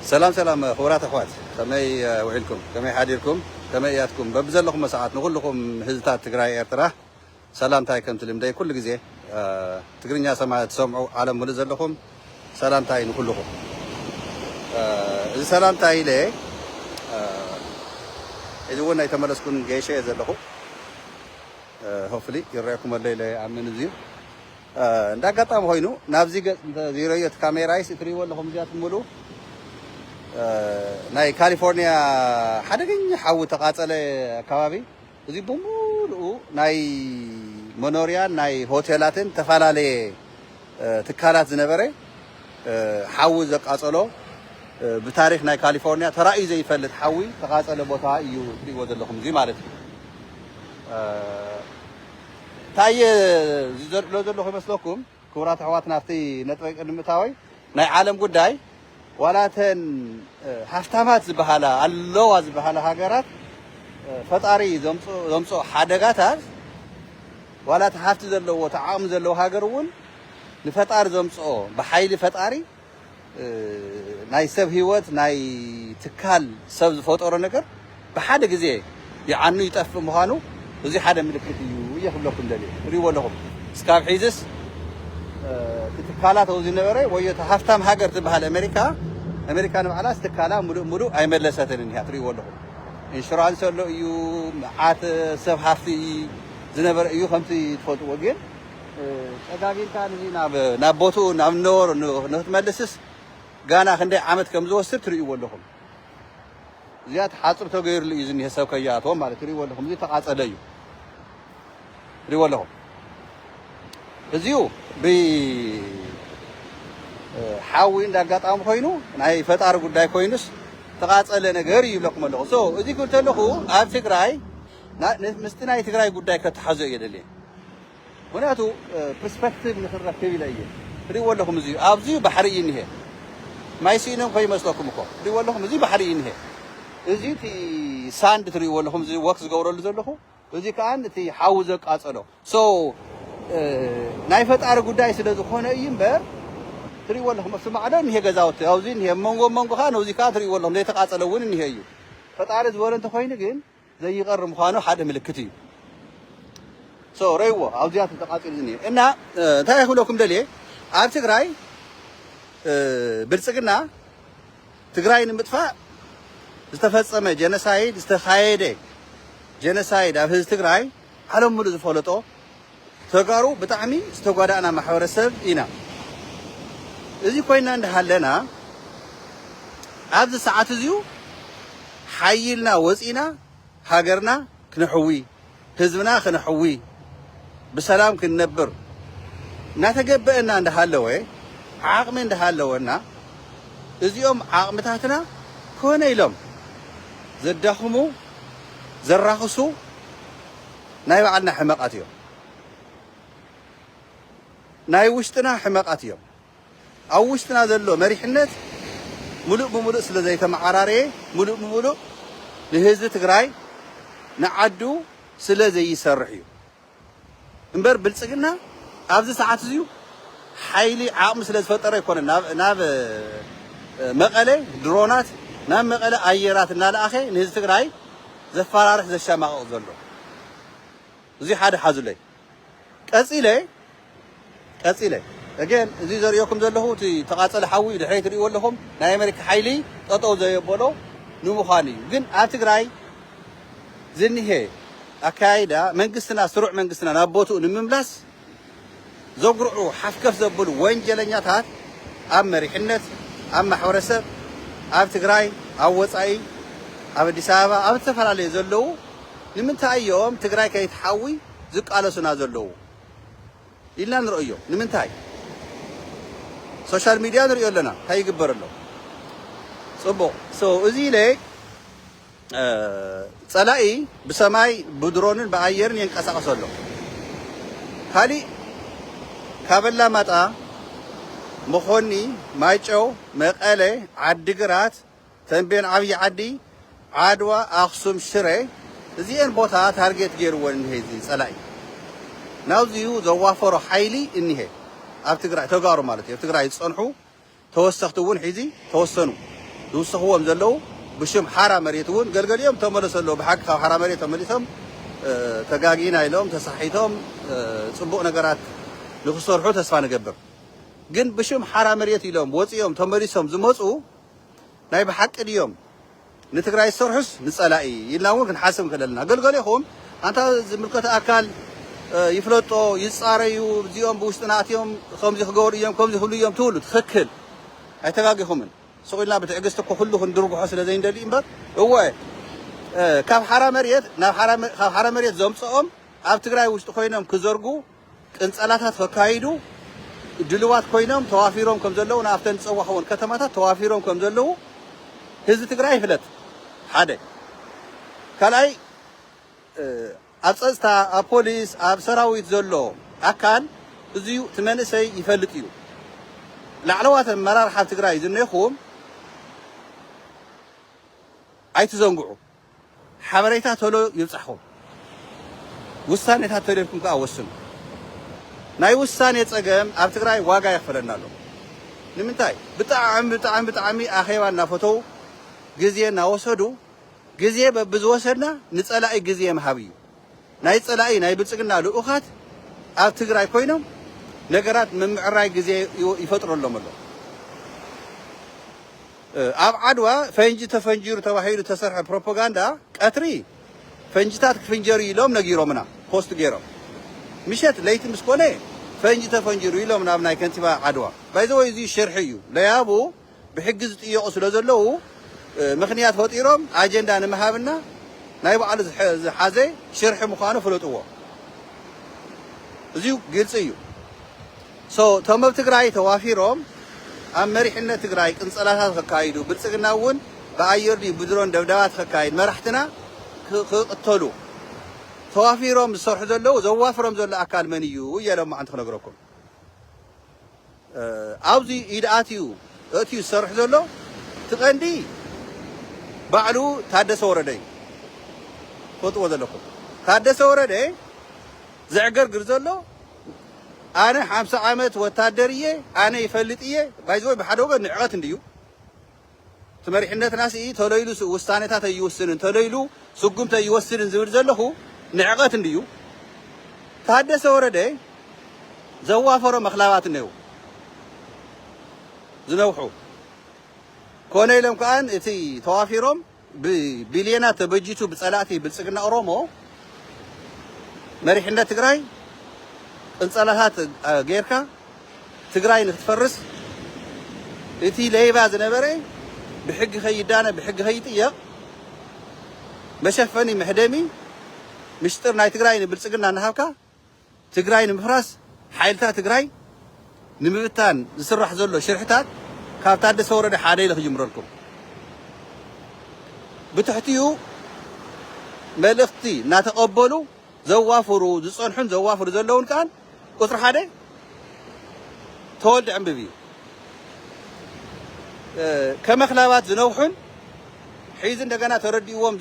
سلام سلام خبرات اخوات كمي وعلكم كمي حاديركم كمي ياتكم ببزلكم مساعات نقولكم هزتات تግራይ ኤርትራ ሰላምታይ ከም ትልምደይ ኩሉ ግዜ ትግርኛ ሰማዕት ሰምዑ ዓለም ሙሉ ዘለኹም ሰላምታይ ንኩልኩም እዚ ሰላምታይ ኢለ እዚ ወና የተመለስኩን ጌሸ ዘለኹ ሆፍሊ ይረአኩም ለይለ አምን እዚ እንዳጋጣም ኮይኑ ናብዚ ገጽ ዚሮየት ካሜራይስ ትሪዎ ለኹም ዚያት ሙሉ ናይ ካሊፎርኒያ ሓደገኛ ሓዊ ተቃጸለ ከባቢ እዚ በሙሉ ናይ መኖሪያ ናይ ሆቴላትን ተፈላለየ ትካላት ዝነበረ ሓዊ ዘቃጸሎ ብታሪኽ ናይ ካሊፎርኒያ ተራእዩ ዘይፈልጥ ሓዊ ተቃጸለ ቦታ እዩ ትሪዎ ዘለኹም እዚ ማለት እዩ ታየ ዝዘርሎ ዘለኹ ይመስለኩም ክቡራት ኣሕዋት ናፍቲ ነጥበይ ቅድምታዊ ናይ ዓለም ጉዳይ ዋላተን ሃፍታማት ዝበሃላ ኣለዋ ዝበሃላ ሃገራት ፈጣሪ ዘምጾ ሓደጋታት ዋላት ሃፍቲ ዘለዎ ተዓም ዘለዎ ሃገር እውን ንፈጣሪ ዘምጾ በሓይሊ ፈጣሪ ናይ ሰብ ህይወት ናይ ትካል ሰብ ዝፈጠሮ ነገር በሓደ ግዜ ይዓኑ ይጠፍ ምዃኑ እዚ ሓደ ምልክት እዩ ይኽብለኩም ደሊ ሪዎ ለኹም ስካብ ሒዝስ ትካላት ወዚ ነበረ ወየተ ሃፍታም ሃገር ትበሃል አሜሪካ ንባዕላ ትካላ ሙሉእ ኣይመለሰትን እኒኣ ትሪዎ ለኹም ኢንሹራንስ ኣሎ እዩ መዓት ሰብ ሃፍቲ ዝነበረ እዩ ከምቲ ትፈልጥዎ ግን ፀጋጊልካ ንዚ ናብ ቦትኡ ናብ ነበሮ ንክትመልስስ ጋና ክንደይ ዓመት ከም ዝወስድ ትሪእዎ ኣለኹም እዚኣ ሓፁር ተገይሩሉ እዩ ዝኒሀ ሰብ ከይኣትዎም ማለት ትሪእዎ ኣለኹም እዚ ተቃፀለ እዩ ትሪእዎ ኣለኹም እዚኡ ሓዊ እንዳጋጣሚ ኮይኑ ናይ ፈጣሪ ጉዳይ ኮይኑስ ተቃፀለ ነገር ይብለኩም ኣለኹ ሶ እዚ ክብል ተለኹ ኣብ ትግራይ ምስቲ ናይ ትግራይ ጉዳይ ከተሓዞ እየ ደልየ ምክንያቱ ፐርስፔክቲቭ ንክንረክብ ኢለ እየ ትሪእዎ ኣለኹም እዚዩ ኣብዚዩ ባሕሪ እዩ እኒሀ ማይ ሲኢኖም ከይመስለኩም እኮ ትሪእዎ ኣለኹም እዚ ባሕሪ እዩ እኒሀ እዚ እቲ ሳንድ ትሪእዎ ኣለኹም እዚ ወክ ዝገብረሉ ዘለኹ እዚ ከዓ እቲ ሓዊ ዘቃፀሎ ሶ ናይ ፈጣሪ ጉዳይ ስለ ዝኾነ እዩ እምበር ትሪእዎ ኣለኹም ኣብቲ ማዕዶ እኒሀ ገዛውቲ ኣብዚ እኒሀ መንጎ ከዓ ነብዚ ከዓ ትሪእዎ ኣለኹም ዘይተቃፀለ እውን እኒሀ እዩ ፈጣሪ ዝበሎ እንተኮይኑ ግን ዘይቀር ምዃኑ ሓደ ምልክት እዩ ሶ ረይዎ ኣብዚያ ተቃፂሉ ዝኒሀ እና እንታይ ይኽብለኩም ደልየ ኣብ ትግራይ ብልፅግና ትግራይ ንምጥፋእ ዝተፈፀመ ጀነሳይድ ዝተኻየደ ጀነሳይድ ኣብ ህዝቢ ትግራይ ዓለም ሙሉእ ዝፈለጦ ተጋሩ ብጣዕሚ ዝተጓዳእና ማሕበረሰብ ኢና እዚ ኮይና እንዳሃለና ኣብዚ ሰዓት እዚኡ ሓይልና ወፂና ሃገርና ክንሕዊ ህዝብና ክንሕዊ ብሰላም ክንነብር እናተገበአና እንዳሃለወ ዓቕሚ እንዳሃለወና እዚኦም ዓቕምታትና ኮነ ኢሎም ዘዳኽሙ ዘራኽሱ ናይ ባዕልና ሕመቃት እዮም ናይ ውሽጥና ሕመቃት እዮም ኣብ ውሽጥና ዘሎ መሪሕነት ሙሉእ ብሙሉእ ስለ ዘይተመዓራረየ ሙሉእ ብሙሉእ ንህዝቢ ትግራይ ንዓዱ ስለ ዘይሰርሕ እዩ እምበር ብልፅግና ኣብዚ ሰዓት እዚዩ ሓይሊ ዓቕሚ ስለ ዝፈጠረ ኣይኮነን ናብ መቐለ ድሮናት ናብ መቐለ ኣየራት እናለኣኸ ንህዝቢ ትግራይ ዘፈራርሕ ዘሻማቕቕ ዘሎ እዚ ሓደ ሓዙለይ ቀፂለ እገን እዚ ዘርእየኩም ዘለኹ እቲ ተቃፀለ ሓዊ ድሕሪ ትሪእዎ ኣለኹም ናይ ኣሜሪካ ሓይሊ ጠጠው ዘየበሎ ንምዃኑ እዩ ግን ኣብ ትግራይ ዝኒሄ ኣካይዳ መንግስትና ስሩዕ መንግስትና ናብ ቦትኡ ንምምላስ ዘጉርዑ ሓፍከፍ ዘብሉ ወንጀለኛታት ኣብ መሪሕነት ኣብ ማሕበረሰብ ኣብ ትግራይ ኣብ ወፃኢ ኣብ ኣዲስ ኣበባ ኣብ ዝተፈላለዩ ዘለዉ ንምንታይ እዮም ትግራይ ከይትሓዊ ዝቃለሱና ዘለዉ ኢልና ንርእዮ ንምንታይ ሶሻል ሚድያ ንሪኦ ኣለና እንታይ ይግበር ኣሎ ፅቡቕ ሶ እዚ ኢለ ፀላኢ ብሰማይ ብድሮንን ብኣየርን የንቀሳቐስ ኣሎ ካሊእ ካብ ኣላማጣ መኾኒ ማይጨው መቐለ ዓዲግራት ተንቤን ዓብዪ ዓዲ ዓድዋ ኣኽሱም ሽረ እዚአን ቦታ ታርጌት ገይርዎን እኒሄ እዚ ፀላኢ ናብዚኡ ዘዋፈሮ ሓይሊ እኒሄ ኣብ ትግራይ ተጋሩ ማለት እዩ ኣብ ትግራይ ዝፀንሑ ተወሰኽቲ እውን ሒዚ ተወሰኑ ዝውስኽዎም ዘለው ብሽም ሓራ መሬት እውን ገልገሊኦም ተመለሰለው ብሓቂ ካብ ሓራ መሬት ተመሊሶም ተጋጊና ኢሎም ተሳሒቶም ጽቡቕ ነገራት ንኽሰርሑ ተስፋ ንገብር ግን ብሽም ሓራ መሬት ኢሎም ወፂኦም ተመሊሶም ዝመፁ ናይ ብሓቂ ድዮም ንትግራይ ዝሰርሑስ ንጸላኢ ኢልና እውን ክንሓስብ ንኽእለና ገልገሊኹም ኣንታ ዝምልከተ ኣካል ይፍለጦ ይጻረዩ እዚኦም ብውሽጥና ኣትዮም ከምዚ ክገብሩ እዮም ከምዚ ክብሉ እዮም ትብሉ ትኽክል ኣይተጋጊኹምን ስቑኢልና ብትዕግስቲ እኮ ኩሉ ክንድርግሖ ስለ ዘይንደሊ እምበር እወ ካብ ሓራ መሬት ዘምፅኦም ኣብ ትግራይ ውሽጢ ኮይኖም ክዘርጉ ቅንፀላታት ከካይዱ ድልዋት ኮይኖም ተዋፊሮም ከም ዘለው ናብተን ዝፀዋኽዎን ከተማታት ተዋፊሮም ከም ዘለው ህዝቢ ትግራይ ይፍለጥ ሓደ ካልኣይ ኣብ ፀጥታ ኣብ ፖሊስ ኣብ ሰራዊት ዘሎ ኣካል እዚዩ እቲ መንእሰይ ይፈልጥ እዩ ላዕለዋት ኣመራርሓ ትግራይ ዝኔኹም ኣይትዘንግዑ ሓበሬታ ተሎ ይብፅሕኹም ውሳኔታት ተልልኩም ከዓ ወስኑ ናይ ውሳኔ ፀገም ኣብ ትግራይ ዋጋ ይኽፈለና ኣሎ ንምንታይ ብጣዕሚ ኣኼባ እናፈተው ግዜ እናወሰዱ ግዜ በብዝወሰድና ንፀላኢ ግዜ ምሃብ እዩ ናይ ፀላኢ ናይ ብልፅግና ልኡኻት ኣብ ትግራይ ኮይኖም ነገራት ምምዕራይ ግዜ ይፈጥረሎም ኣሎ ኣብ ዓድዋ ፈንጂ ተፈንጂሩ ተባሂሉ ተሰርሐ ፕሮፓጋንዳ ቀትሪ ፈንጂታት ክፍንጀሩ ኢሎም ነጊሮምና ፖስት ገይሮም ምሸት ለይቲ ምስ ኮነ ፈንጂ ተፈንጂሩ ኢሎም ናብ ናይ ከንቲባ ዓድዋ ባይዘወይ እዚ ሽርሒ እዩ ለያቡ ብሕጊ ዝጥየቑ ስለ ዘለው ምክንያት ፈጢሮም ኣጀንዳ ንምሃብና ናይ በዓሉ ዝሓዘ ሽርሒ ምዃኑ ፍለጥዎ እዚዩ ግልፂ እዩ እቶም ኣብ ትግራይ ተዋፊሮም ኣብ መሪሕነት ትግራይ ቅንፀላታት ከካይዱ ብልፅግና እውን ብኣየር ብድሮን ደብዳባት ከካይድ መራሕትና ክቕተሉ ተዋፊሮም ዝሰርሑ ዘለው ዘዋፍሮም ዘሎ ኣካል መን እዩ እየሎም ማዓንቲ ክነግረኩም ኣብዚ ኢድ ኣትዩ ዝሰርሑ ዘሎ ትቐንዲ ባዕሉ ታደሰ ወረደ እዩ ትፈልጥዎ ዘለኩም ታደሰ ወረደ ዝዕገርግር ዘሎ ኣነ 50 ዓመት ወታደር እየ ኣነ ይፈልጥ እየ ባይዘወይ ብሓደ ወገን ንዕቐት እንድዩ እቲ መሪሕነትና ስኢ ተለይሉ ውሳኔታት ኣይወስንን ተለይሉ ስጉምቲ ኣይወስንን ዝብል ዘለኹ ንዕቐት እንድዩ ታደሰ ወረደ ዘዋፈሮ መኽላባት እነዩ ዝነውሑ ኮነ ኢሎም ከኣን እቲ ተዋፊሮም ብቢልዮናት ተበጂቱ ብፀላእቲ ብልፅግና ኦሮሞ መሪሕነት ትግራይ ቅንፀላታት ጌርካ ትግራይ ንክትፈርስ እቲ ለይባ ዝነበረ ብሕጊ ከይዳነ ብሕጊ ከይጥየቕ መሸፈኒ መሕደሚ ምሽጥር ናይ ትግራይ ንብልፅግና እናሃብካ ትግራይ ንምፍራስ ሓይልታት ትግራይ ንምብታን ዝስራሕ ዘሎ ሽርሕታት ካብ ታደሰ ወረደ ሓደ ኢለ ክጅምረልኩም ብትሕቲኡ መልእኽቲ እናተቐበሉ ዘዋፍሩ ዝፀንሑን ዘዋፍሩ ዘለውን ከኣን ቁፅሪ ሓደ ተወልዲ ዕንብብ እዩ ከመኽላባት ዝነውሑን ሒዚ እንደገና ተረዲእዎም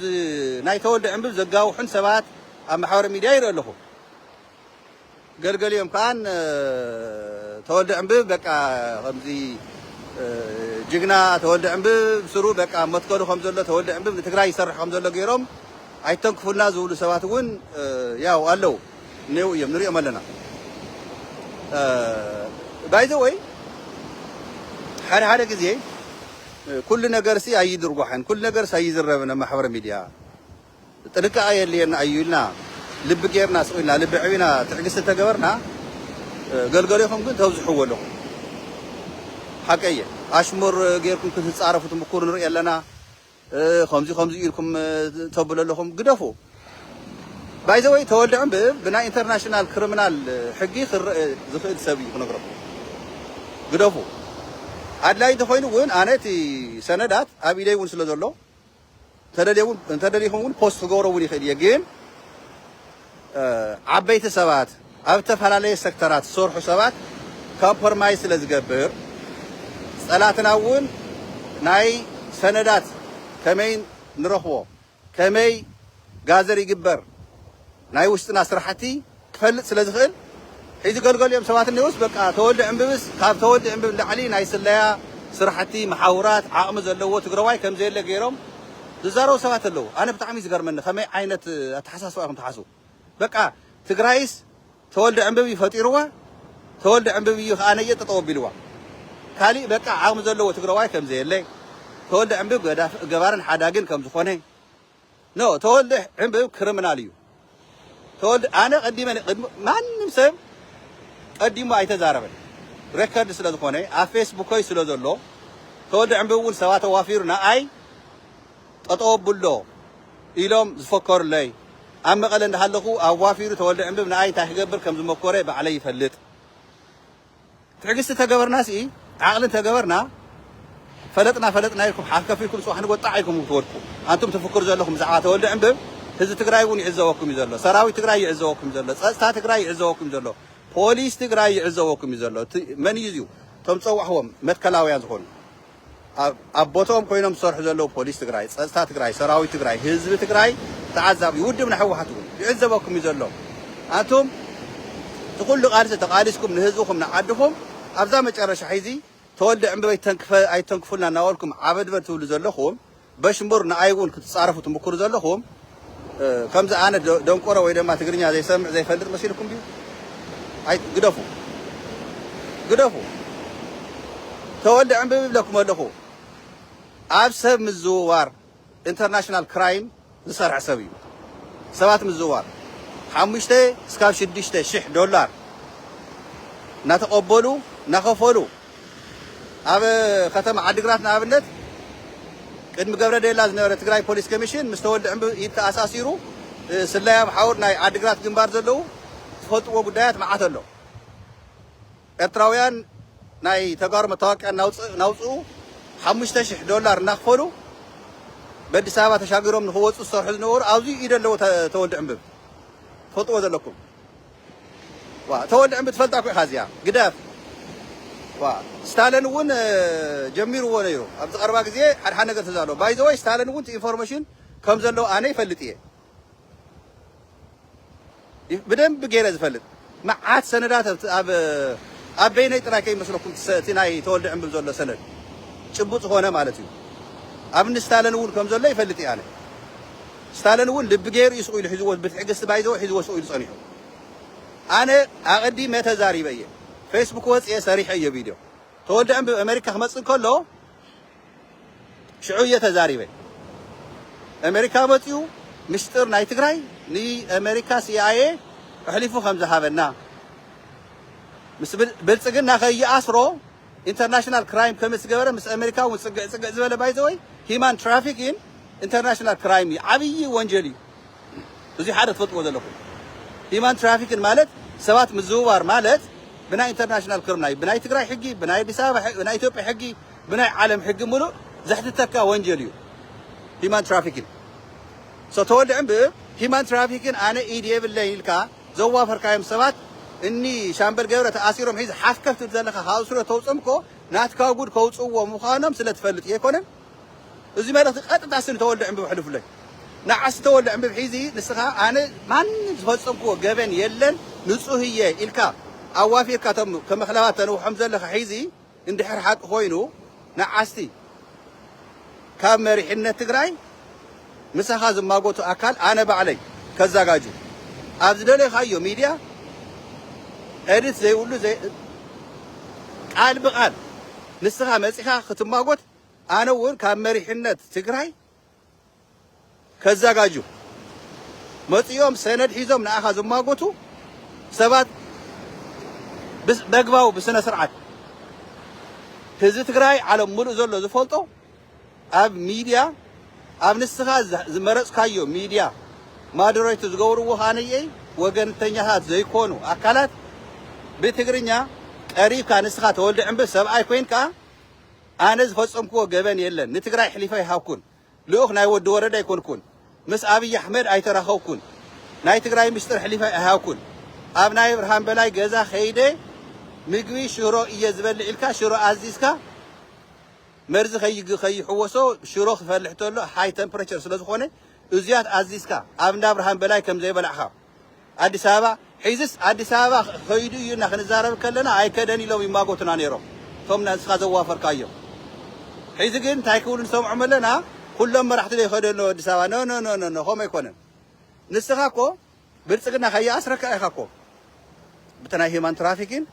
ናይ ተወልዲ ዕንብብ ዘጋውሑን ሰባት ኣብ ማሕበራዊ ሚድያ ይርኢ ኣለኹ ገልገሊኦም ከኣን ተወልዲ ዕንብብ በቃ ከምዚ ጅግና ተወልዲ ዕንብብ ስሩ በቃ መትከሉ ከም ዘሎ ተወልዲ ዕንብብ ንትግራይ ይሰርሕ ከም ዘሎ ገይሮም ኣይተንክፉልና ዝብሉ ሰባት እውን ያው ኣለው እኔው እዮም ንሪኦም ኣለና ባይዘወይ ሓደ ግዜ ኩሉ ነገርሲ ኣይድርጓሕን ኩሉ ነገርሲ ኣይዝረብን ኣብ ማሕበራዊ ሚድያ ጥንቃቐ የድልየና እዩ ኢልና ልቢ ጌርና ስኢልና ልቢ ዕቢና ትዕግስቲ ተገበርና ገልገሊኹም ግን ተብዝሕዎ ኣለኹም ሓቀየ ኣሽሙር ጌርኩም ክትፃረፉ ትምኩሩ ንርኢ ኣለና ከምዚ ኢልኩም ተብሉ ኣለኹም ግደፉ ባይዘወይ ተወልዲ ዕንብብ ብናይ ኢንተርናሽናል ክሪሚናል ሕጊ ክርአ ዝኽእል ሰብ እዩ ክነግረኩም ግደፉ ኣድላይ እንተኮይኑ እውን ኣነ እቲ ሰነዳት ኣብ ኢደይ እውን ስለ ዘሎ እንተደልይኹም እውን ፖስት ክገብሮ እውን ይኽእል እየ ግን ዓበይቲ ሰባት ኣብ ዝተፈላለየ ሴክተራት ዝሰርሑ ሰባት ኮምፕሮማይዝ ስለ ዝገብር ፀላትና እውን ናይ ሰነዳት ከመይ ንረኽቦ ከመይ ጋዘር ይግበር ናይ ውሽጥና ስራሕቲ ክፈልጥ ስለ ዝኽእል ሒዚ ገልገሊኦም ሰባት እኒውስ በቃ ተወልዲ ዕንብብስ ካብ ተወልዲ ዕንብብ ላዕሊ ናይ ስለያ ስራሕቲ ማሕበራት ዓቕሚ ዘለዎ ትግራዋይ ከም ዘየለ ገይሮም ዝዛረቡ ሰባት ኣለዉ ኣነ ብጣዕሚ ዝገርመኒ ከመይ ዓይነት ኣተሓሳስባ ኢኹም ትሓስቡ በቃ ትግራይስ ተወልደ ዕንበቢ ፈጢሩዋ ተወልደ ዕንበቢ እዩ ከዓ ነየ ጠጠው ኣቢልዋ ካሊእ በቃ ዓቕሚ ዘለዎ ትግራዋይ ከም ዘየለ ተወልደ ዕንበብ ገባርን ሓዳግን ከም ዝኾነ ኖ ተወልደ ዕንበብ ክሪሚናል እዩ ተወልደ ኣነ ማንም ሰብ ቀዲሙ ኣይተዛረበን ሬከርድ ስለ ዝኾነ ኣብ ፌስቡከይ ስለ ዘሎ ተወልደ ዕንበብ እውን ሰባት ኣዋፊሩ ንኣይ ጠጠው ኣቡሎ ኢሎም ዝፈከሩለይ ኣብ መቐለ እንዳሃለኹ ኣዋፊሩ ተወልደ ዕንበብ ንኣይ እንታይ ክገብር ከም ዝመኮረ ባዕለይ ይፈልጥ ትዕግስቲ ተገበርናስ ዓቕልን ተገበርና ፈለጥና ኢልኩም ሓፍ ከፊልኩም ጽባሕ ንጎጣዕ ኢልኩም ትወድቁ ኣንቱም ትፍክሩ ዘለኹም ብዛዕባ ተወልደ ዕንበብ ህዝቢ ትግራይ እውን ይዕዘበኩም እዩ ዘሎ ሰራዊት ትግራይ ይዕዘበኩም እዩ ዘሎ ፀጥታ ትግራይ ይዕዘበኩም እዩ ዘሎ ፖሊስ ትግራይ ይዕዘበኩም እዩ ዘሎ መን እዩ እቶም ፀዋሕዎም መትከላውያን ዝኾኑ ኣብ ቦታኦም ኮይኖም ዝሰርሑ ዘለዉ ፖሊስ ትግራይ ፀጥታ ትግራይ ሰራዊት ትግራይ ህዝቢ ትግራይ ተዓዛቢ ውድብ ንሕወሓት እውን ይዕዘበኩም እዩ ዘሎ ኣንቱም ትኩሉ ቃልሲ ተቃሊስኩም ንህዝብኩም ንዓድኹም ኣብዛ መጨረሻ ሒዚ ተወልደ ዕንበብ ኣይተንክፉልና እናበልኩም ዓበድበር ትብሉ ዘለኹም በሽሙር ንኣይ እውን ክትፃረፉ ትምክሩ ዘለኹም ከምዚ ኣነ ደንቆሮ ወይ ድማ ትግርኛ ዘይሰምዕ ዘይፈልጥ መሲልኩም ድዩ ግደፉ ተወልደ ዕንበብ ይብለኩም ኣለኹ ኣብ ሰብ ምዝውዋር ኢንተርናሽናል ክራይም ዝሰርሕ ሰብ እዩ ሰባት ምዝውዋር 5 እስካብ 6,000 ዶላር እናተቐበሉ እናኸፈሉ ኣብ ከተማ ዓዲግራት ንኣብነት ቅድሚ ገብረ ደላ ዝነበረ ትግራይ ፖሊስ ኮሚሽን ምስ ተወልደ ዕንበብ ይተኣሳሲሩ ስላያ ማሕበር ናይ ዓዲግራት ግንባር ዘለዉ ዝፈልጥዎ ጉዳያት መዓት ኣሎ ኤርትራውያን ናይ ተጋሩ መታወቂያ ናውፅኡ 5,000 ዶላር እናኽፈሉ በአዲስ አበባ ተሻግሮም ንኽወፁ ዝሰርሑ ዝነበሩ ኣብዚ ኢደ ኣለዎ ተወልደ ዕንበብ ትፈልጥዎ ዘለኩም ተወልደ ዕንበብ ትፈልጣ እኮ ኢኻ እዚኣ ግደፍ ስታሊን እውን ጀሚርዎ ነይሩ ኣብ ዝቐረባ ግዜ ሓደ ነገር ተዛለዎ ባይ ዘ ወይ ስታሊን እውን ኢንፎርሜሽን ከም ዘለዎ ኣነ ይፈልጥ እየ ብደንብ ገይረ ዝፈልጥ መዓት ሰነዳት ኣብ በይነይ ጥራይ ከይመስለኩም እቲ ናይ ተወልደ ዕንበብ ዘሎ ሰነድ ጭቡጥ ዝኾነ ማለት እዩ ኣብ ስታሊን እውን ከም ዘሎ ይፈልጥ እየ ኣነ ስታሊን እውን ልቢ ገይሩ ይስቁ ኢሉ ሒዝዎ ብትዕግስቲ ባይ ዘ ወይ ሒዝዎ ስቁ ኢሉ ፀኒሑ ኣነ ኣቐዲመ ተዛሪበ እየ ፌስቡክ ወፅየ ሰሪሐ እየ ቪድዮ ተወልደ ዕንበብ ኣሜሪካ ክመፅእ ከሎ ሽዑ እየ ተዛሪበ ኣሜሪካ መፅኡ ምስጢር ናይ ትግራይ ንኣሜሪካ ሲኣይኤ ኣሕሊፉ ከም ዝሃበና ምስ ብልፅግና ከይኣስሮ ኢንተርናሽናል ክራይም ከም ዝገበረ ምስ ኣሜሪካ እውን ፅግዕ ዝበለ ባይ ዘ ወይ ሂማን ትራፊኪን ኢንተርናሽናል ክራይም እዩ ዓብዪ ወንጀል እዩ እዙይ ሓደ ትፈልጥዎ ዘለኹም ሂማን ትራፊኪን ማለት ሰባት ምዝውዋር ማለት ብናይ ኢንተርናሽናል ክሪምናል ብናይ ትግራይ ሕጊ ብናይ አዲስ አበባ ብናይ ኢትዮጵያ ሕጊ ብናይ ዓለም ሕጊ ሙሉእ ዘሕትተካ ወንጀል እዩ ሂማን ትራፊኪን ተወልደ ዕንበብ ሂማን ትራፊኪን ኣነ ኢድ የብለይ ኢልካ ዘዋፈርካዮም ሰባት እኒ ሻምበል ገብረ ተኣሲሮም ሒዚ ሓፍ ከፍ ትብል ዘለካ ካብኡ ስለ ተውፅምኮ ናትካ ጉድ ከውፅዎ ምዃኖም ስለ ትፈልጥ የኮነን እዚ መልእኽቲ ቀጥታ ስን ተወልደ ዕንበብ ሕልፍለይ ንዓስ ተወልደ ዕንበብ ሒዚ ንስኻ ኣነ ማንም ዝፈፀምክዎ ገበን የለን ንፁህ እየ ኢልካ ኣዋፊርካ ከመኽለባት ተንውሖም ዘለካ ሒዚ እንድሕር ሓቂ ኮይኑ ንዓስቲ ካብ መሪሕነት ትግራይ ምሳኻ ዝማጎቱ ኣካል ኣነ ባዕለይ ከዘጋጁ ኣብ ዝደለኻዮ ሚድያ ኤዲት ዘይብሉ ቃል ብቃል ንስኻ መፂኻ ክትማጎት ኣነ እውን ካብ መሪሕነት ትግራይ ከዘጋጁ መፂኦም ሰነድ ሒዞም ንኣኻ ዝማጎቱ ሰባት በግባው ብስነ ስርዓት ህዝቢ ትግራይ ዓለም ሙሉእ ዘሎ ዝፈልጦ ኣብ ሚድያ ኣብ ንስኻ ዝመረፅካዮ ሚድያ ማደሬት ዝገብርዎ ካነየ ወገንተኛታት ዘይኮኑ ኣካላት ብትግርኛ ቀሪብካ ንስኻ ተወልደ ዕንበብ ሰብኣይ ኮይንካ ኣነ ዝፈፀምክዎ ገበን የለን ንትግራይ ሕሊፈ ይሃብኩን ልኡኽ ናይ ወዲ ወረዳ ኣይኮንኩን ምስ ኣብይ ኣሕመድ ኣይተራኸብኩን ናይ ትግራይ ምስጢር ሕሊፈ ኣይሃብኩን ኣብ ናይ ብርሃን በላይ ገዛ ኸይደ ምግቢ ሽሮ እየ ዝበልዕ ኢልካ ሽሮ ኣዚዝካ መርዚ ከይሕወሶ ሽሮ ክፈልሕ ተሎ ሃይ ቴምፕሬቸር ስለ ዝኾነ እዚያት ኣዚዝካ ኣብ እንዳ ብርሃን በላይ ከም ዘይበላዕኻ ኣዲስ ኣበባ ሒዝስ ኣዲስ ኣበባ ከይዱ እዩና ክንዛረብ ከለና ኣይከደን ኢሎም ይማጎቱና ነይሮም እቶም ንስኻ ዘዋፈርካዮም حيز جن تايكون سوم عملنا كلهم راح تلي خدنا دسوا نو نو نو نو هم يكونن نسخاكو بلصقنا خيا أسرك أخاكو بتنا هيمان ترافيكين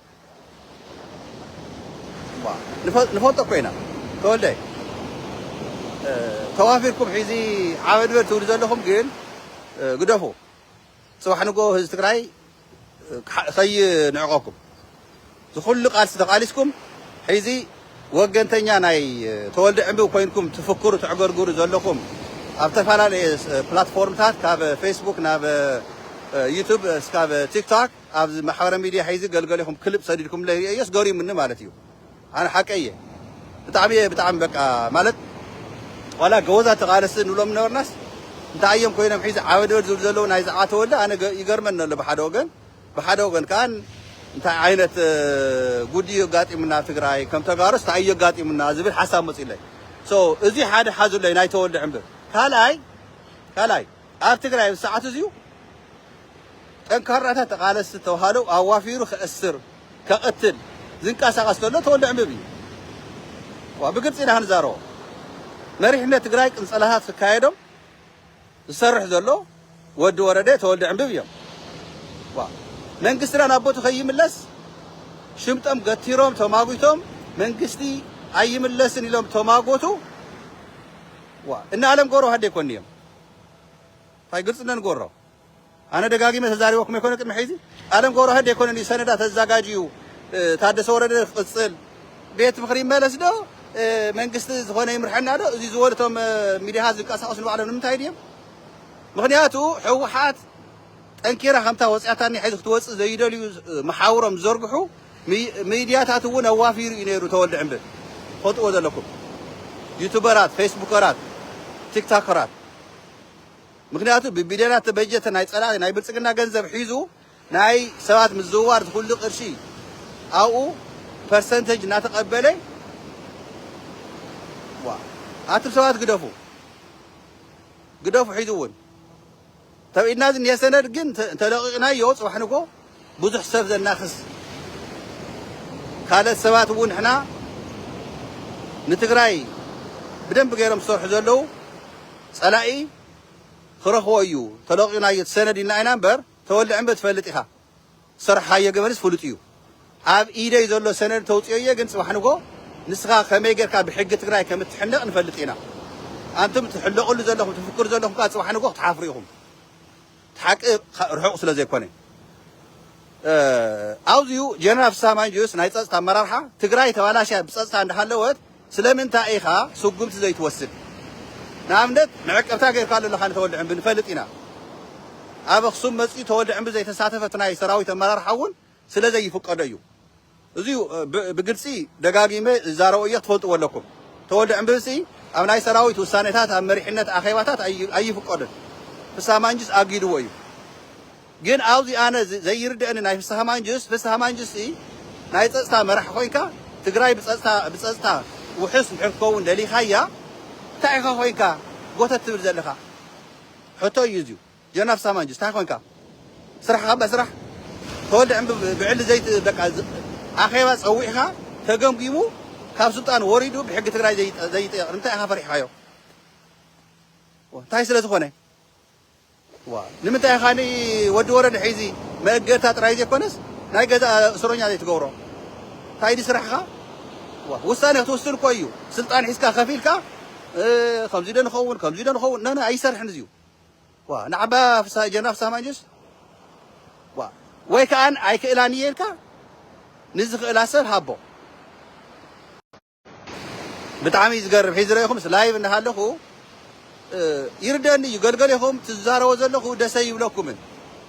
نفوت كوينا تقول لي توافركم حيزي عاود بتورز لهم جن قدفوا صباح نقول هزتكراي خي نعقاكم تخل قال استقالسكم حيزي وجنتنيا ناي تولد عمبو كوينكم تفكروا تعقرقروا زلكم أبتفعل على بلاتفورم تاعت كاب فيسبوك ناب يوتيوب كاب تيك توك أب محور ميديا حيزي قال لكم كليب صديقكم لا يس قاري منه مالتيو أنا حكاية بتعمل بقى مالت ولا جوزة تقالس نقول من الناس دايم كوينا حيز عاود ورد زلوا نايز عاتولا أنا يقرمن اللي بحدوغن كان انت عينت غودي قاطي منا تግራይ كم تغارس تاي قاطي منا زبل حساب مصيله سو ازي حدا حازو لي ناي تولد عمبر كالاي اب تግራይ ساعات ازيو ጠንካራታ ተቃለስ ተዋሃለው አዋፊሩ ከእስር ከቅትል ዝንቃሳቃስ ተሎ ተወልደ ዕምብ ወብግጽ ኢናን ዛሮ መሪሕነት ትግራይ ቅንጸላሃት ተካይዶም ዝሰርሕ ዘሎ ወዲ ወረደ ተወልደ ዕምብ እዮም መንግስትና ናቦቱ ከይምለስ ሽምጠም ገቲሮም ተማጉይቶም መንግስቲ አይምለስን ኢሎም ተማጎቱ እና ዓለም ጎሮ ሀደ ይኮንዮም ታይ ግልጽነን ጎሮ أنا دقاقي مثل زاري وكم يكون كم حيزي ألم قوره هدي يكون لي سنة تزاجيو تادس ورد الصل بيت مخرين مالس ده من قصة زخانة يمرحنا ده زي زورتهم ميديا هذا القصة أصلا على من تايديم مغنياتو حوحات أنكيرا خمسة وسعتاني حيث توس زي دولي محاورة مزرقحو ميديا تاتون وافير ينيرو تولد عمبه خطوة ذا لكم يوتيوبرات فيسبوكرات تيك توكرات مغنياتو ببدايات بجت ناي صلاه ناي بلصقنا ገንዘብ ሒዙ ناي سبات مزوار كل قرشي او برسنتج نا تقبله اتب سبات قدفو حيزون طب الناس ان يسند جن تلقنا يوص وحنكو بزح سب زناخس كاله سبات ون حنا نتግራይ بدنب غيرم سرح زلو صلاي خرخويو تلقينا يتسندنا اينا امبر تولد عمبت فلطيها صرح هاي جبلس فلطيو اب ايدي زلو سند توصيو ግን صباحنكو نسخا خمي غيركا بحق تግራይ كمتحنق نفلطينا انتم تحلقوا اللي زلكم تفكر زلكم كا صباحنكو تحافريهم تحق رحق سلازي كوني اوزيو جنرال سامانجوس ناي صص تمرارحا تግራይ ተባላሽ بصصታ እንደሃለወት ስለምንታ ኢኻ ሱጉምት ዘይትወስድ نعمدت نعقبتا غير قال له خان تولد عم بنفلطينا اب خصوم مصي تولد عم زي تساتفتنا يسراوي تمرار حون سلازي يفقديو ازيو بغلصي دغاغيمه زارو يتفلط ولكم تولد عم بسي امناي سراوي توسانيتات امريحنت اخيباتات اي فقد فسامانجس اغيد وي جن اوزي انا زي يردن ناي فسامانجس ناي صصتا مرح خوينكا تግራይ بصصتا وحس نحكون دلي خيا تاعي خوينكا قوتت تبل زلخا حتى يزيو جناف سامانجس تاعي خوينكا سرح خبا سرح تولد عم بعل زيت بقى اخيبا صويخا تقمقيمو كاب سلطان وريدو بحق تግራይ زيت انت اخا فريحايو تاي سلازخونه نمتى خاني ود ورد حيزي ماغتا طراي زيكونس ناي غزا سروኛ زي تغورو تاي دي سرحها وسانه توسن كويو سلطان حسكا خفيلكا خمزي دن خون انا اي سرح نزيو نعبا في جناف سامانجس وي كان اي كلانيلكا نزخ الاسر هابو بتعامي يزقرب حيز رايكم لايف نهالخو يردن يغلغلهم تزارو زلخو دسي يبلكم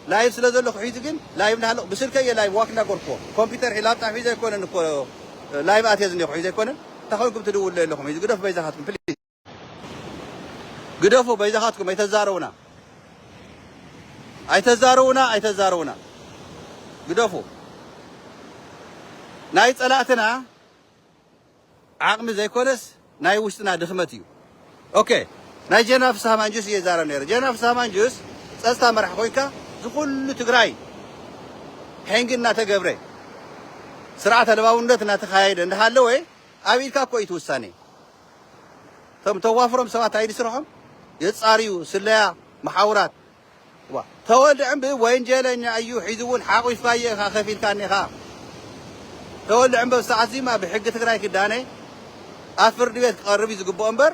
لايف سلازلخو حيز كن لايف نهالخو بسلكه لايف واكنا غوركو كمبيوتر حلاب تاع حيز يكون انكو لايف اتيزني حيز يكون تاخذكم تدول لكم يزقرف بيزاتكم قدفوا بيزخاتكم ايتزارونا قدفوا ناي صلاتنا عقم زي كونس ناي وشتنا دخمتيو اوكي ناي جناف سامانجوس يزارا نير جناف سامانجوس صصتا مرح خويكا زكل تግራይ حينقنا تقبري سرعه لباوندتنا تخايد እንደሃለ ወይ አቢልካ ቆይት ውሳኔ تم توافرهم سوات هاي يسرحهم يتصاريو سلايا محاورات تولد عم وين جالنا أيو حيزون حاقوا يفايق خفيف كان يخاف تولد عم بساعتي ما بحق تقرأي كداني أفرد بيت قرب يزقبوا أمبر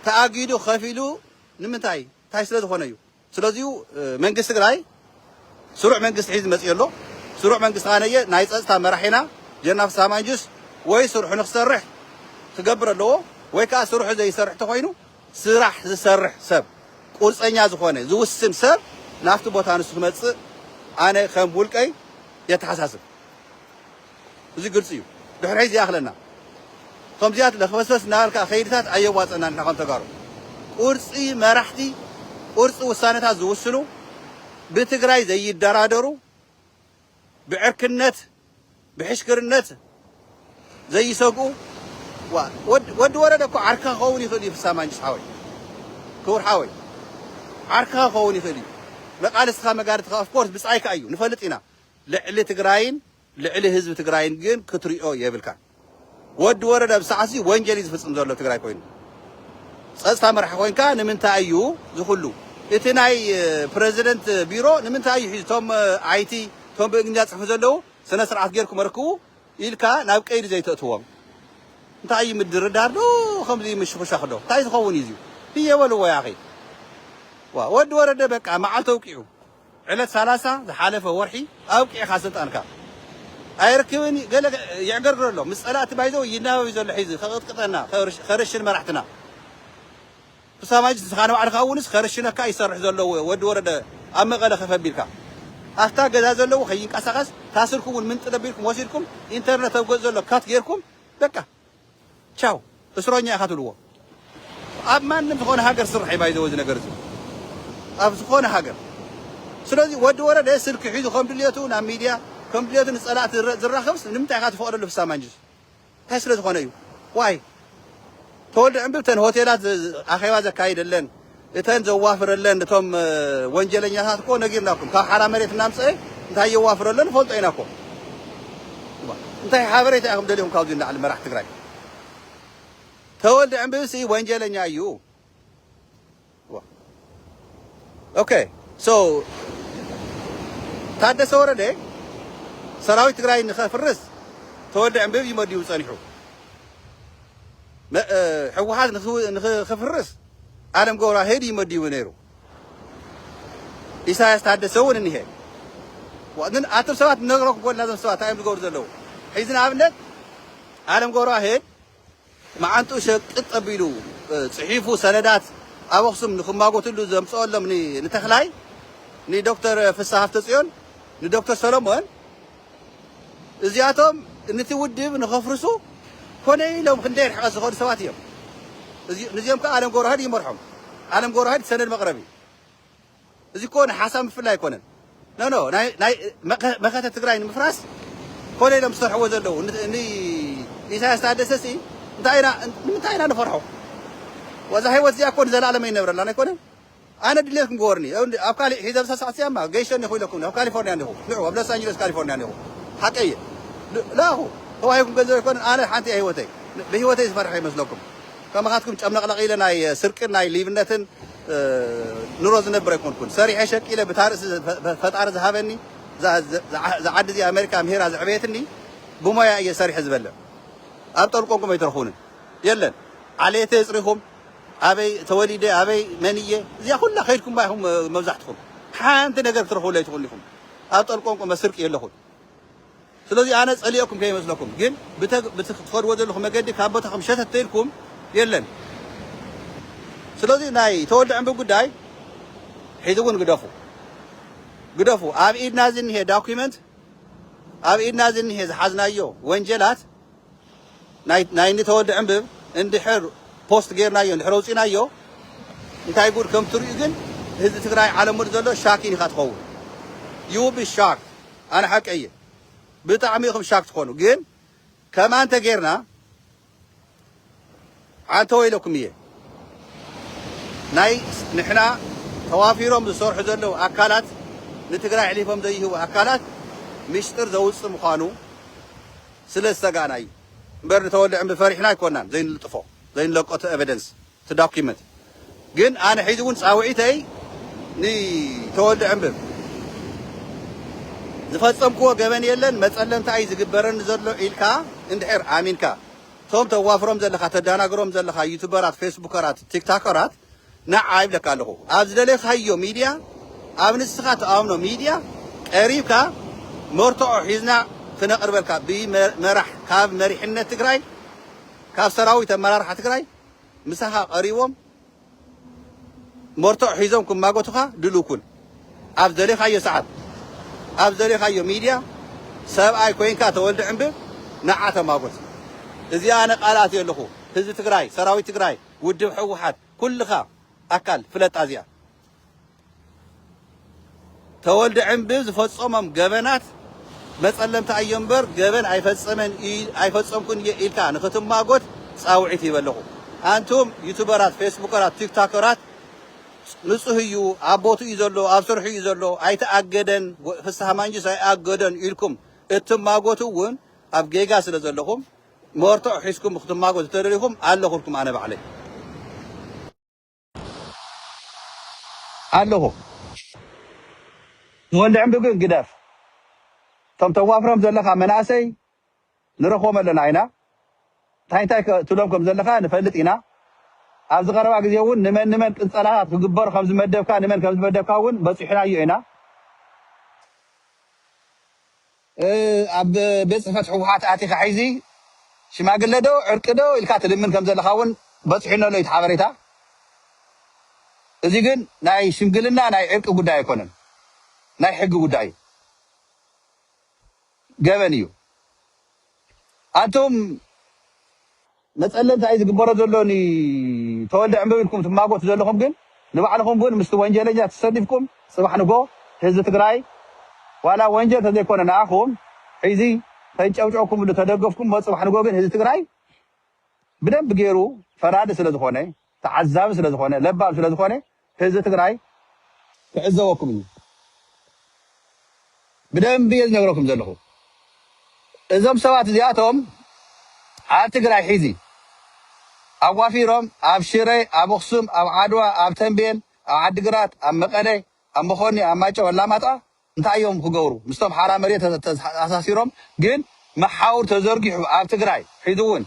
تأجيدو خفيلو نمتاي تاي سلاد خونيو سلاديو منقص تقرأي سرع منقص حيز مسيرلو سرع منقص غانية نايس أستا مرحنا جناف سامانجس وي سرح نخسرح تقبر له وي كا سرح زي سرح تخوينو سرح سرح سب قرصኛ ዝኾነ ዝውስን ሰብ ናፍቲ ቦታ ንሱ ክመጽእ ኣነ ከም ውልቀይ የተሓሳስብ እዚ ግልጽ እዩ ድሕሪ ሕዚ ያኽለና ከምዚያት ለኽበስበስ ናልካ ኸይድታት ኣየዋፀና ንሕና ከም ተጋሩ ቁርፂ መራሕቲ ቁርፂ ውሳነታት ዝውስኑ ብትግራይ ዘይደራደሩ ብዕርክነት ብሕሽክርነት ዘይሰግኡ ወዲ ወረደ እኮ ዓርካ ክኸውን ይኽእል እዩ ፍሳማንጅስ ሓወይ ክቡር ሓወይ عركها خوني خلي مقال استخا مقالتها اوف كورس بصايكا ايو نفلطينا لعلي تግራይን لعلي ህዝብ ትግራይን ግን ክትሪኦ የብልካ ወድ ወረዳ ብሳዓሲ ወንጀል ይዝፍጽም ዘሎ ትግራይ ኮይኑ ጸጥታ መራሒ ኮይንካ ንምንታይ እዩ ዝኹሉ እቲ ናይ ፕሬዝዳንት ቢሮ ንምንታይ እዩ ሒዝቶም አይቲ ቶም በእንግሊዝ ጽሕፉ ዘለው ስነ ስርዓት ጌርኩም ረክቡ ኢልካ ናብ ቀይዲ ዘይተእትዎም እንታይ እዩ ምድርዳር ዶ ከምዚ ምሽኽሻኽ ዶ እንታይ ዝኸውን እዩ ይየበልዎ ያኺ ود ورد بقى مع توقيعه علت 30 زحالفه ورحي اوقيع خاصتانكا ايركبني قال يعقرر له مسالات بايزو يناوي زل حيز خقطنا خرشن مرحتنا فساماج تخانو على خاونس خرشنا كا يسرح زلو ود ورد اما قال خفبيلكا افتا غزا زلو خينقسقس تاسركم من تدبيركم وسيركم انترنت اوغز زلو كات غيركم بقى تشاو اسروኛ ያካትልዎ ኣብ ማንም ዝኾነ ሃገር ስራሕ ባይዘው እዚ ነገር እዚ ኣብ ዝኾነ ሃገር ስለዚህ ወዲ ወረደ ስልክ ሒዙ ኮምፕሊቱ ና ሚዲያ ኮምፕሊቱ ንጸላት ዝራኸብስ ንምንታይ ካ ተፈቅደሉ ፍሳማንጅስ እንታይ ስለ ዝኾነ እዩ ዋይ ተወልደ ዕምብብተን ሆቴላት ኣኼባ ዘካይደለን እተን ዘዋፍረለን እቶም ወንጀለኛታት እኮ ነጊርናኩም ካብ ሓራ መሬት እናምፅአ እንታይ የዋፍረለን ፈልጦ ኢና እኮ እንታይ ሓበሬታ ኢኹም ደልዮም ካብዚ ንላዕሊ መራሒ ትግራይ ተወልደ ዕምብብሲ ወንጀለኛ እዩ Okay, so ታደሰ ወረደ ሰራዊት ትግራይ ንኸፍርስ ተወልደ ዕምብብ ይመድዩ ጸኒሑ ሕወሓት ንኸፍርስ ዓለም ገብረ ሄድ ይመድዩ ነይሩ ኢሳያስ ታደሰ እውን እንሄ ወድን ኣቶም ሰባት ነግረኩም ኮልና ዞም ሰባት ኣዮም ዝገብሩ ዘለዉ ሒዚ ንኣብነት ዓለም ገብረ ሄድ መዓንጡ ሸቅጥ ኣቢሉ ጽሒፉ ሰነዳት ኣብ ኣኽሱም ንኽማጎትሉ ዘምፅኦሎም ንተኽላይ ንዶክተር ፍስሓ ሃፍተጽዮን ንዶክተር ሰሎሞን እዚኣቶም ነቲ ውድብ ንኸፍርሱ ኮነ ኢሎም ክንደይ ርሕቐት ዝኸዱ ሰባት እዮም ነዚኦም ከዓ ዓለም ገብረ ሄድ ይመርሖም ዓለም ገብረ ሄድ ሰነድ መቕረቢ እዚ እኮ ንሓሳብ ምፍላይ ኣይኮነን ኖ ናይ መኸተ ትግራይ ንምፍራስ ኮነ ኢሎም ዝሰርሕዎ ዘለዉ ኢሳያስ ታደሰሲ ንምንታይ ኢና ንፈርሖ ወዛ ህይወት እዚኣ እኮ ንዘላለም ኣይነብረላና ኣይኮነን ኣነ ድሌትኩም ገበርኒ ኣብ ካሊእ ሒዘ ብሳሳዕሲ እማ ገይሾኒ ኢኹ ኢለኩም ኣብ ካሊፎርኒያ እኒኹ ንዑ ኣብ ሎስ አንጀለስ ካሊፎርኒያ እኒኹ ሓቀየ ላኹ ተዋሂብኩም ገንዘብ ኣይኮነን ኣነ ሓንቲ እያ ህይወተይ ብህይወተይ ዝፈርሐ ይመስለኩም ከመኻትኩም ጨምለቕለቕ ኢለ ናይ ስርቅን ናይ ሊብነትን ኑሮ ዝነብር ኣይኮንኩን ሰሪሐ ሸቂለ ብታርእሲ ፈጣሪ ዝሃበኒ ዝዓዲ እዚ ኣሜሪካ ምሄራ ዝዕበየትኒ ብሞያ እየ ሰሪሐ ዝበልዕ ኣብ ጠልቆንኩም ኣይትረኽቡንን የለን ዓሌተ የፅሪኹም ኣበይ ተወሊደ ኣበይ መንየ እዚኣ ኩላ ከይድኩም ባይኹም መብዛሕትኩም ሓንቲ ነገር ክትረኽቡሉ ኣይትኽእሉ ኢኹም ኣብ ጠልቆንኩም መስርቂ የለኹን ስለዚ ኣነ ፀሊአኩም ከይመስለኩም ግን ብትኸድዎ ዘለኹም መገዲ ካብ ቦታኹም ሸተት ተኢልኩም የለን ስለዚ ናይ ተወልደ ዕምብብ ጉዳይ ሒዚ እውን ግደፉ ኣብ ኢድና ዝኒሄ ዳኩመንት ኣብ ኢድና ዝኒሄ ዝሓዝናዮ ወንጀላት ናይ ንተወልደ ዕምብብ እንድሕር ፖስት ጌርናዮ እንድሕር ኣውፂናዮ እንታይ ጉድ ከም ትሪኡ ግን ህዝቢ ትግራይ ዓለም ሙሉእ ዘሎ ሻኪን ኢኻ ትኸውን ዩ ቢ ሻክ ኣነ ሓቂ እየ ብጣዕሚ ኢኹም ሻክ ትኾኑ ግን ከማንተ ጌርና ዓንተ ወኢለኩም እየ ናይ ንሕና ተዋፊሮም ዝሰርሑ ዘለዉ ኣካላት ንትግራይ ዕሊፎም ዘይህቡ ኣካላት ምስጢር ዘውፅእ ምዃኑ ስለ ዝተጋና እዩ እምበር ንተወልደ ዕምብብ ፈሪሕና ኣይኮናን ዘይንልጥፎ زين لقطة evidence to document جن أنا حيزون صاوعتي ني تولد عمبر زفتم كوا جبان يلن مثلا تعيز جبرن زلوا إلكا اندحر آمينكا ثم توافرهم زل خات داناغروم زل خا يوتيوبرات فيسبوكرات تيك توكرات نعايب لك له أبزدلي خيو ميديا أبنسخات أمنو ميديا قريبكا مرتع حزنا فنقربلكا بمرح كاب مريحنا تجراي كاب سراوي تمرار حتجراي مسها قريبهم مرتع حزهم كم ما قطخا دلوكون أبزدلي خيو ساعات أبزدلي خيو ميديا سبعة كوين كاتولد عمبر نعاته ما قط إذا أنا قالات يلخو هذي تجراي سراوي تجراي ودب حوحات كلها أكل فلت أزياء تولد عمبر زفصمم جبنات مسألة تأيمبر جبن أيفصم كن يلكان ختم ما قط ساوعتي بلغو أنتم يوتيوبرات فيسبوكرات تيك توكرات نصهيو أبوتو يزلو أبصرحي يزلو أيتأجدن فسهمانجس أيتأجدن إلكم اتم ما قطو ون أبجيجا سلزلهم مرتع حسكم ختم ما قط تريهم الله لكم أنا بعلي الله تولد عمبر قداف تم توافرهم زلخا مناسي نرخوم لنا عينا تاي تلومكم زلخا نفلطينا ابز قربا غزيون نمن قصلاات كغبر خمس مدبكا نمن خمس مدبكا ون بصحنا يينا اب بيت فتح وحات اتي خحيزي شماغلدو عرقدو الكا تلمن كم زلخا ون بصحنا له يتحبريتا እዚህ ግን ናይ ሽምግልና ናይ ዕርቅ ጉዳይ አይኮነን ናይ ሕግ ጉዳይ ገበን እዩ አንቶም መጸለንታ አይ ዝግበሮ ዘሎኒ ተወልደ ዕምበብልኩም ትማጎት ዘለኹም ግን ንባዕልኹም ግን ምስቲ ወንጀለኛ ተሰዲፍኩም ጽባሕ ንጎ ህዝቢ ትግራይ ዋላ ወንጀል ተዘይኮነ ንኣኹም ሒዚ ተንጨውጨውኩም ተደገፍኩም ጽባሕ ንጎ ግን ህዝቢ ትግራይ ብደንብ ገይሩ ፈራድ ስለዝኾነ تعذاب ስለዝኾነ ለባብ ስለዝኾነ ህዝቢ ትግራይ ክዕዘበኩም እዩ ብደንብ የዝነግረኩም ዘለኹ እዞም ሰባት እዚኣቶም ኣብ ትግራይ ሒዚ ኣብ ዋፊሮም ኣብ ሽረ ኣብ ኣኽሱም ኣብ ዓድዋ ኣብ ተንቤን ኣብ ዓዲግራት ኣብ መቐለ ኣብ መኾኒ ኣብ ማይጨው ኣላማጣ እንታይ እዮም ክገብሩ ምስቶም ሓራ መሬት ኣሳሲሮም ግን መሓውር ተዘርጊሑ ኣብ ትግራይ ሒዚ እውን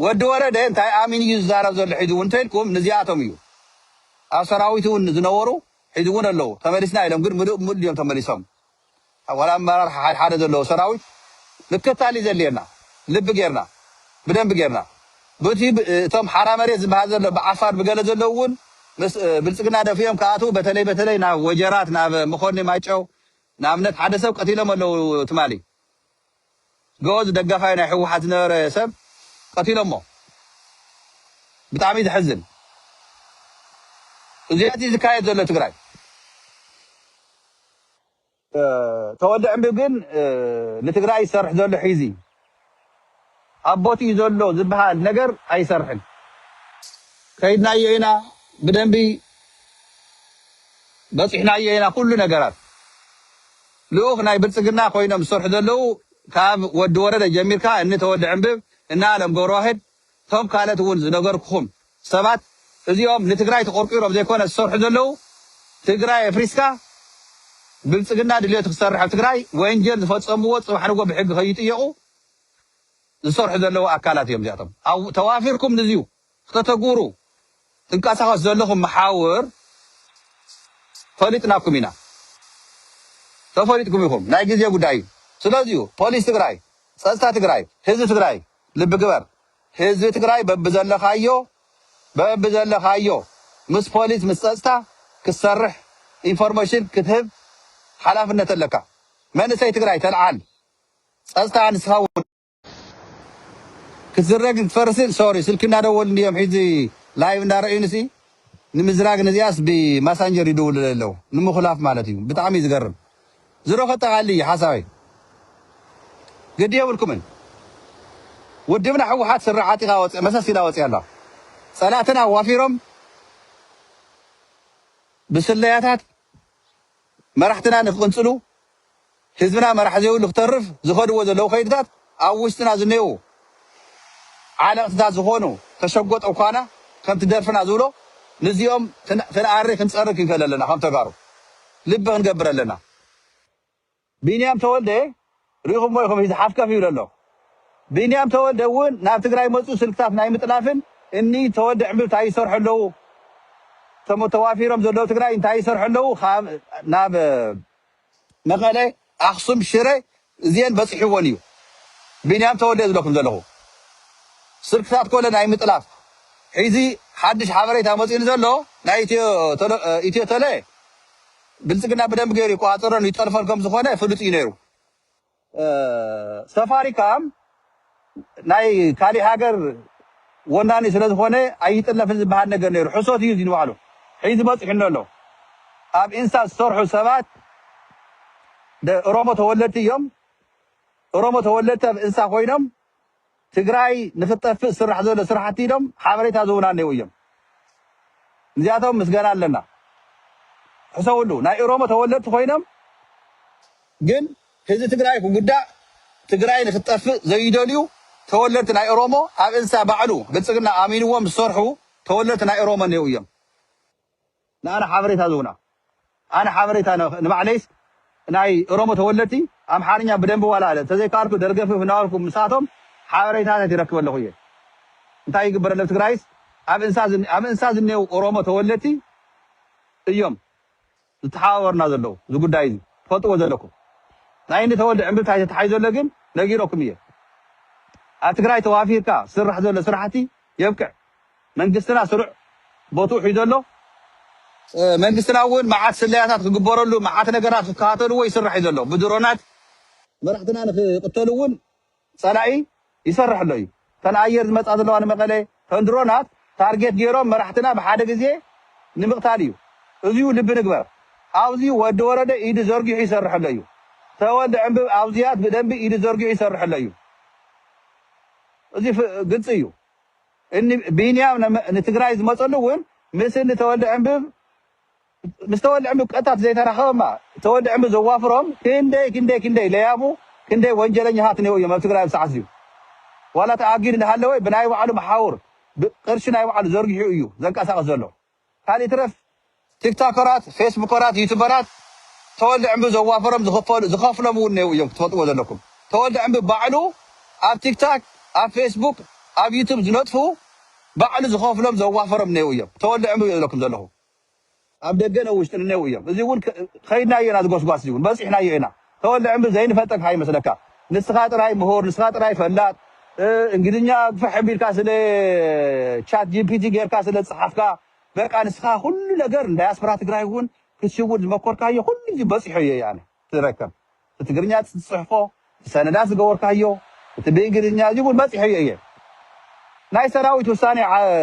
ወዲ ወረደ እንታይ ኣሚን እዩ ዝዛረብ ዘሎ ሒዚ እውን እንተይልኩም ንዚኣቶም እዩ ኣብ ሰራዊት እውን ዝነበሩ ሒዚ እውን ኣለዉ ተመሊስና ኢሎም ግን ምሉእ እዮም ተመሊሶም ወላ ኣመራር ሓደ ዘለዎ ሰራዊት ንከታሊ ዘልየና ልቢ ጌርና ብደንብ ጌርና በቲ እቶም ሓራ መሬት ዝበሃል ዘሎ ብዓፋር ብገለ ዘለዉ እውን ብልፅግና ደፊኦም ከኣትዉ በተለይ ናብ ወጀራት ናብ መኾኒ ማይጨው ንኣብነት ሓደ ሰብ ቀቲሎም ኣለዉ ትማሊ ገወዝ ደጋፋይ ናይ ሕወሓት ዝነበረ ሰብ ቀቲሎሞ ብጣዕሚ ዝሕዝን እዚኣቲ ዝካየድ ዘሎ ትግራይ ተወልደ ዕምቢ ግን ንትግራይ ይሰርሕ ዘሎ ሒዚ ኣቦቲ ዘሎ ዝበሃል ነገር ኣይሰርሕን ከይድናዮ ኢና ብደንቢ በፂሕናዮ ኢና ኩሉ ነገራት ልኡኽ ናይ ብልፅግና ኮይኖም ዝሰርሑ ዘለዉ ካብ ወዲ ወረደ ጀሚርካ እኒ ተወልደ ዕምብብ እና ዓለም ገብረዋህድ ቶም ካልኦት እውን ዝነገርኩኹም ሰባት እዚኦም ንትግራይ ተቆርቂሮም ዘይኮነ ዝሰርሑ ዘለዉ ትግራይ ኣፍሪስካ ብልፅግና ድልየቱ ክሰርሕ ኣብ ትግራይ ወንጀል ዝፈፀምዎ ፅባሕ ንጎ ብሕጊ ከይጥየቁ ዝሰርሑ ዘለዉ ኣካላት እዮም እዚኣቶም ተዋፊርኩም ንዝዩ ክተተጉሩ ትንቀሳቀስ ዘለኹም መሓውር ፈሊጥናኩም ኢና ተፈሊጥኩም ኢኹም ናይ ግዜ ጉዳይ እዩ ስለዚዩ ፖሊስ ትግራይ ፀጥታ ትግራይ ህዝቢ ትግራይ ልቢ ግበር ህዝቢ ትግራይ በብዘለኻዮ ምስ ፖሊስ ምስ ፀጥታ ክሰርሕ ኢንፎርሜሽን ክትህብ ሓላፍነት ኣለካ መንእሰይ ትግራይ ተልዓል ፀጥታ ንስኻውን ክትዝረግ ክትፈርስን ሶሪ ስልኪ እናደወሉ እንዲኦም ሒዚ ላይቭ እንዳረእዩንሲ ንምዝራግ ነዚኣስ ብማሳንጀር ይደውሉ ኣለዉ ንምኹላፍ ማለት እዩ ብጣዕሚ ዝገርም ዝሮ ከጠቓሊ ሓሳበይ ግዲ የብልኩምን ውድብና ሕወሓት ስራሕ ዓጢቓ ወፅእ መሰሲላ ወፅእ ኣላ ፀላእትና ዋፊሮም ብስለያታት መራሕትና ንክቕንፅሉ ህዝብና መራሕ ዘይብሉ ክተርፍ ዝኸድዎ ዘለዉ ከይድታት ኣብ ውሽጥና ዝነየው ዓለቕትታት ዝኾኑ ተሸጎጠው ኳና ከም ትደርፍና ዝብሎ ንዚኦም ተናሪ ክንፀርክ ይከለለና ከም ተጋሩ ልብ ክንገብር ኣለና ቢንያም ተወልደ ሪኹም ወይ ከም ሓፍ ከፍ ይብለ ኣሎ ቢንያም ተወልደ እውን ናብ ትግራይ መፁ ስልክታት ናይ ምጥላፍን እኒ ተወልደ ዕምብል እንታይ ይሰርሑ ኣለዉ ተዋፊሮም ዘለዉ ትግራይ እንታይ ይሰርሑ ኣለዉ ናብ መቐለ ኣክሱም ሽረ እዚአን በፂሕዎን እዩ ቢንያም ተወልደ ዝለኩም ዘለኹ ስልክታት ኮለ ናይ ምጥላፍ ሒዚ ሓድሽ ሓበሬታ መፂኑ ዘሎ ናይ ኢትዮ ቴሌ ብልፅግና ብደንብ ገይሩ ይቆፃፀሮን ይጠልፎን ከም ዝኾነ ፍሉጥ እዩ ነይሩ ሰፋሪካም ናይ ካሊእ ሃገር ወናኒ ስለ ዝኾነ ኣይጥለፍን ዝበሃል ነገር ነይሩ ሕሶት እዩ ዝንባዕሉ ሒዚ በፂሕና ኣሎ ኣብ ኢንሳ ዝሰርሑ ሰባት ኦሮሞ ተወለድቲ እዮም ኦሮሞ ተወለድቲ ኣብ እንሳ ኮይኖም ትግራይ ንክጠፍእ ስራሕ ዘሎ ስራሕቲ ኢሎም ሓበሬታ ዝውና እኔው እዮም እዚኣቶም ምስገና ኣለና ሕሰውሉ ናይ ኦሮሞ ተወለድቲ ኮይኖም ግን ህዝቢ ትግራይ ክጉዳእ ትግራይ ንክጠፍእ ዘይደልዩ ተወለድቲ ናይ ኦሮሞ ኣብ እንሳ ባዕሉ ብልፅግና ኣሚንዎም ዝሰርሑ ተወለድቲ ናይ ኦሮሞ እኔው እዮም ንኣነ ሓበሬታ ዝውና ኣነ ሓበሬታ ንባዕለይስ ናይ ኦሮሞ ተወለድቲ ኣምሓርኛ ብደንብ ዋላ ኣለ ተዘይካልኩ ደርገፍፍ እናበልኩ ምሳቶም ሓበሬታታት ይረክብ ኣለኹ እየ እንታይ ይግበር ኣሎ ትግራይስ ኣብ እንሳ ዝኔው ኦሮሞ ተወለድቲ እዮም ዝተሓባበሩና ዘለዉ እዚ ጉዳይ እዚ ትፈልጥዎ ዘለኩም ናይ እኒ ተወልደ ዕምብል እንታይ ተተሓሒዙ ዘሎ ግን ነጊሮኩም እየ ኣብ ትግራይ ተዋፊርካ ስራሕ ዘሎ ስራሕቲ የብቅዕ መንግስትና ስሩዕ ቦትኡ ሒዙ ኣሎ መንግስትና እውን መዓት ስለያታት ክግበረሉ መዓት ነገራት ክከታተልዎ ይስራሕ እዩ ዘሎ ብድሮናት መራሕትና ንክቅተሉ እውን ፀላኢ ይሰርሕ ኣሎ እዩ ተን ኣየር ዝመፃ ዘለዋ ንመቐለ ተን ድሮናት ታርጌት ገይሮም መራሕትና ብሓደ ግዜ ንምቕታል እዩ እዚኡ ልቢ ንግበር ኣብዚ ወዲ ወረደ ኢዱ ዘርጊሑ ይሰርሕ ኣሎ እዩ ተወልደ ዕምብብ ኣብዚያት ብደንቢ ኢዱ ዘርጊሑ ይሰርሕ ኣሎ እዩ እዚ ግልፂ እዩ እኒ ቢንያም ንትግራይ ዝመፀሉ እውን ምስ ተወልደ ዕምብብ ምስ ተወልደ ዕምብብ ቀጥታት ዘይተራኸበማ ተወልደ ዕምብብ ዘዋፍሮም ክንደይ ለያቡ ክንደይ ወንጀለኛታት እኔው እዮም ኣብ ትግራይ ብሰዓት እዩ ዋላ ተኣጊድ እንዳሃለወይ ብናይ ባዕሉ መሓውር ቅርሺ ናይ ባዕሉ ዘርጊሑ እዩ ዘንቀሳቀስ ዘሎ ካሊእ ትረፍ ቲክቶከራት ፌስቡከራት ዩቱበራት ተወልደ ዕምብብ ዘዋፈሮም ዝኸፍሎም እውን እኔው እዮም ክትፈልጥዎ ዘለኩም ተወልደ ዕምብብ ባዕሉ ኣብ ቲክቶክ ኣብ ፌስቡክ ኣብ ዩቱብ ዝነጥፉ ባዕሉ ዝኸፍሎም ዘዋፈሮም እኔው እዮም ተወልደ ዕምብብ ዘለኩም ዘለኹ ኣብ ደገነ ውሽጢ እኔው እዮም እዚ እውን ከይድናዮ ኢና ዝጎስጓስ እዚ እውን በፂሕናዮ ኢና ተወልደ ዕምብብ ዘይንፈልጠካ ኣይመስለካ ንስኻ ጥራይ ምሁር ንስኻ ጥራይ ፈላጥ እንግሊዝኛ ግፍሕ ኣቢልካ ስለ ቻት ጂፒቲ ጌርካ ስለ ዝፀሓፍካ በቃ ንስኻ ኩሉ ነገር ዳያስፖራ ትግራይ እውን ክትሽውድ ዝመኮርካዮ ኩሉ እዚ በፂሑ እየ ኣነ ትረከብ እቲ ትግርኛ ዝፅሕፎ ሰነዳት ዝገበርካዮ እቲ ብእንግሊዝኛ እዚ እውን በፂሑ እየ ናይ ሰራዊት ውሳኔ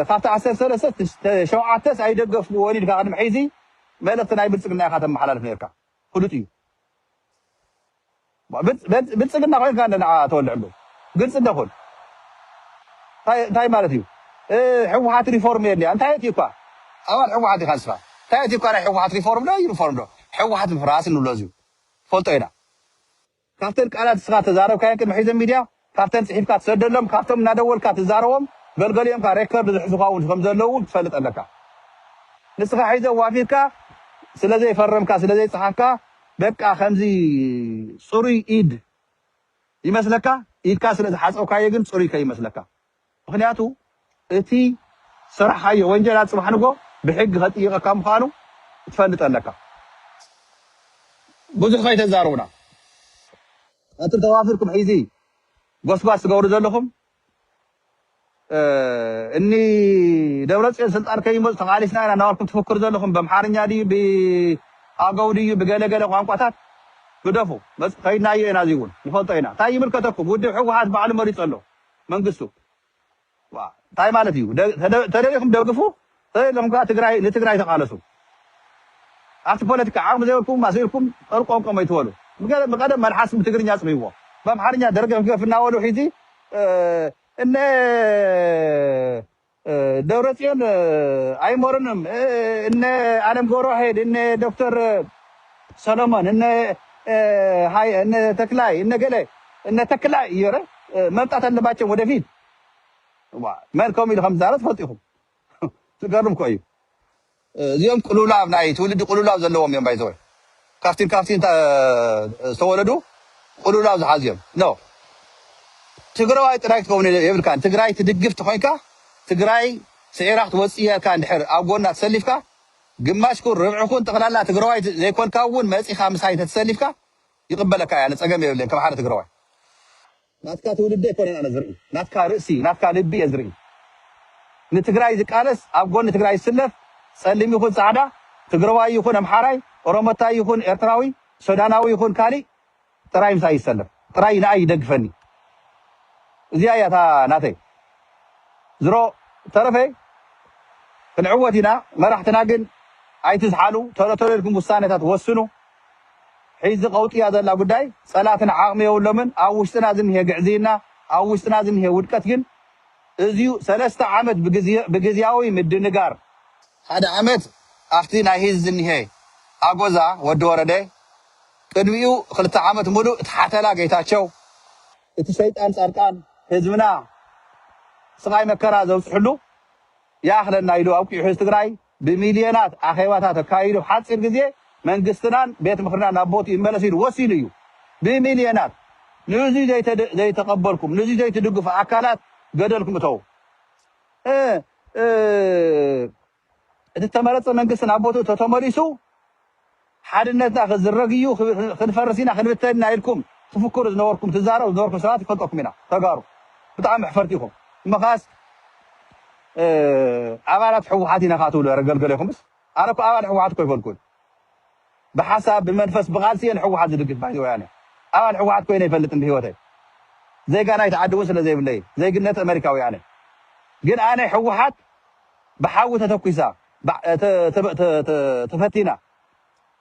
ካብቲ 13 ኣይደገፍክዎን ኢልካ ቅድሚ ሕዚ መልእክቲ ናይ ብልፅግና ኢኻ ተመሓላልፍ ነርካ ፍሉጥ እዩ ብልፅግና ኮይንካ ንዓ ተወልደ ዕምብብ ግልፂ እንደኹን እንታይ ማለት እዩ ሕወሓት ሪፎርም የድልያ እንታይ እቲ እኳ ኣባል ሕወሓት ኢኻ ንስኻ እንታይ እቲ እኳ ናይ ሕወሓት ሪፎርም ዶ ዩኒፎርም ዶ ሕወሓት ምፍራስ ንብሎ እዚዩ ፈልጦ ኢና ካብተን ቃላት ንስኻ ተዛረብካየን ቅድሚ ሕዘን ሚድያ ካብተን ፅሒፍካ ትሰደሎም ካብቶም እናደወልካ ትዛረቦም ገልገሊኦምካ ሬከርድ ዝሕዙካ እውን ከም ዘለዉ ትፈልጥ ኣለካ ንስኻ ሒዘ ዋፊርካ ስለዘይፈረምካ ስለዘይፀሓፍካ በቃ ከምዚ ፅሩይ ኢድ ይመስለካ ኢድካ ስለዝሓፀብካዮ ግን ፅሩይ ከይመስለካ ምክንያቱ እቲ ስራሕካዮ ወንጀላት ፅባሕ ንጎ ብሕጊ ከጥይቀካ ምዃኑ ትፈልጥ ኣለካ ብዙሕ ከይተዛርቡና እቲ ተዋፊርኩም ሕዚ ጎስጓስ ትገብሩ ዘለኹም እኒ ደብረፅዮን ስልጣን ከይመፁ ተቃሊስና ኢና እናበልኩም ትፍክሩ ዘለኹም በኣምሓርኛ ድዩ ብኣገው ድዩ ብገለገለ ቋንቋታት ግደፉ ከይድናዮ ኢና እዚ እውን ንፈልጦ ኢና እንታይ ይምልከተኩም ውድብ ሕወሓት ባዕሉ መሪፁ ኣሎ መንግስቱ እንታይ ማለት እዩ ተደሊኹም ደግፉ ተደሊኹም ከዓ ንትግራይ ተቃለሱ ኣብቲ ፖለቲካ ዓቕሚ ዘይብልኩም ማስኢልኩም ጠልቆምቆም ኣይትበሉ ብቀደም መልሓስ ብትግርኛ ፅሒዎ በኣምሓርኛ ደርገፍገፍ እናበሉ ሕዚ እነ ደብረፅዮን ኣይመሩንም እነ ኣለም ገብረዋሕድ እነ ዶክተር ሰሎሞን እነ ተክላይ እነ ገለ እነ ተክላይ እየረ መምጣት አለባቸው ወደፊት من كم إلى 5 فتيهم تقرب كوي اليوم قلولا ناي تولد قلولا زلهم يوم بايزوي كافتين سولدو قلولا زحازيم نو تقراي تراك كون يبل كان تقراي تدقف تخوينكا تقراي سعيرك توصيها كان دحر أبونا تسلفكا قماش كون ربع كون تقلالا تقراي زي كون كون مسي 5 هاي تسلفكا يقبلك يعني تصقم يبلين كم حاله تقراي ناتكا تولد يكون انا زري ناتكا راسي ناتكا لبي ازري نتقراي زقالس أبونا تقراي سلف سلم يكون صعدا تقراي يكون امحاراي ኦሮሞታይ ይሁን ኤርትራዊ ሱዳናዊ ይሁን ካሊ ጥራይም ሳይሰለፍ ጥራይ ናይ ይደግፈኒ እዚያ ያታ ናተይ ዝሮ ተረፈ ክንዕወቲና መራሕትና ግን ኣይትዝሓሉ ተለተለልኩም ውሳኔታት ወስኑ ሒዚ ቀውጢያ ዘላ ጉዳይ ጸላትን ዓቕሚ የብሎምን ኣብ ውሽጥና ዝንሄ ግዕዚና ኣብ ውሽጥና ዝንሄ ውድቀት ግን እዚዩ 3 ዓመት ብግዚያዊ ምድንጋር ሓደ ዓመት ኣፍቲ ናይ ሂዝ ዝንሄ አጎዛ ወደ ወረደ ቅድሚው 2 ዓመት ሙሉ ተሓተላ ጌታቸው እቲ ሰይጣን ጻድቃን ህዝብና ስቃይ መከራ ዘውጽሕሉ ያኽለና ኢሉ አውቂ ህዝብ ትግራይ በሚሊዮናት አኸባታት ተካይዱ ሓጽር ግዜ መንግስትናን ቤት ምኽርናን አቦት ይመለስ ኢሉ ወሲሉ እዩ በሚሊዮናት ንዚ ዘይተቀበልኩም ንዚ ዘይትድግፉ አካላት ገደልኩም ተው እቲ ተመረጸ መንግስትን አቦቱ ተተመሪሱ ሓድነትና ክዝረግዩ ክንፈርሲና ክንብተና ኢልኩም ትፍክሩ ዝነበርኩም ትዛረቡ ዝነበርኩም ሰባት ይፈልጠኩም ኢና ተጋሩ ብጣዕሚ ሕፈርቲኩም መኻስ ኣባላት ሕወሓት ኢና ካትብሉ ረገልገለይኩምስ ኣነ እኮ ኣባል ሕወሓት እኮ ይፈልኩን ብሓሳብ ብመንፈስ ብቃልሲ እየ ንሕወሓት ዝድግፍ ባይዘ ወያነ ኣባል ሕወሓት ኮይነ ይፈልጥን ብሂወተይ ዜጋ ናይቲ ዓዲ እውን ስለዘይብለይ ዘይግነት ኣሜሪካዊ ኣነ ግን ኣነ ሕወሓት ብሓዊ ተተኩሳ ተፈቲና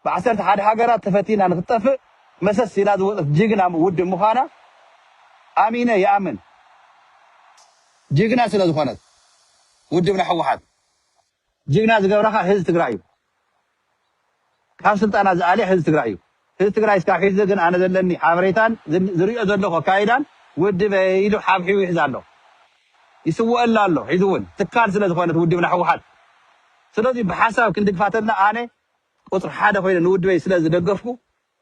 بعثرت حد حجرات تفتينا نخطف مسس سيلاد جيجنا ود مخانا امينه يا امن جيجنا سيلاد خانت ود من حوحات جيجنا زغبرها حزب تግራይ ካብ ስልጣና ዝኣለ حزب تግራይ حزب تግራይ እስካ ሒዝ ግን ኣነ ዘለኒ ሓበሬታን ዝሪኦ ዘለኹ ካይዳን ውድ በይሉ ሓብሒቡ ይሕዛሎ ይስወአላ ኣሎ ሒዝውን ትካል ስለ ዝኾነት ውድ من حوحات ስለዚ ብሓሳብ ክንድግፋተልና ኣነ ቁጥር ሓደ ኮይኑ ንውድበይ ስለዚ ደገፍኩ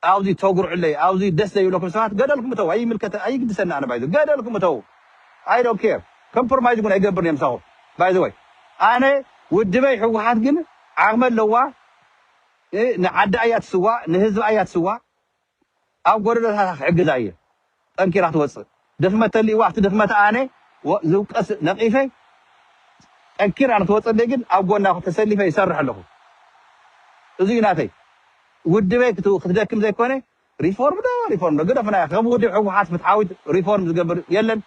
አውዚ ተጉርዕለይ አውዚ ደስ ዘይብለኩም ሰባት ገደልኩም ተው አይ ምልከተ አይ ግድሰና አነ ባይዘ ገደልኩም ተው አይ ዶንት ኬር ኮምፕሮማይዝ ግን አይገብርም የምሳው ባይዘ ወይ አነ ውድበይ ሕወሓት ግን ዓቅመ ለዋ ንዓዲ አያት ስዋ ንህዝብ አያት ስዋ ኣብ ጎደሎታት ሕግዛየ ጠንኪራ ትወፅእ ደፍመተሊ ዋሕቲ ደፍመተ ኣነ ዝውቀስ ነቂፈይ ጠንኪራ ትወፅእ ግን ኣብ ጎና ተሰሊፈ ይሰርሕ ኣለኹ እዚ ናተይ ውድበይ ክትደክም ዘይኮነ ሪፎርም ገደፍና ከም ውድብ ሕወሓት ፍትሓዊት ሪፎርም ዝገብር የለን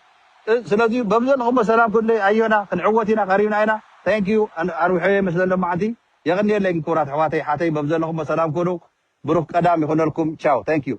ስለዚ በብዘለኹም ሰላም ኩለይ ኣየና ክንዕወት ኢና ቀሪብና ኢና ታንክ ዩ ኣርዊሐየ መስለሎ ማዓንቲ የቕኒየለይ ክቡራት ኣሕዋተይ ሓተይ በብዘለኹም ሰላም ኩኑ ብሩኽ ቀዳም ይኹነልኩም ቻው ታንክ ዩ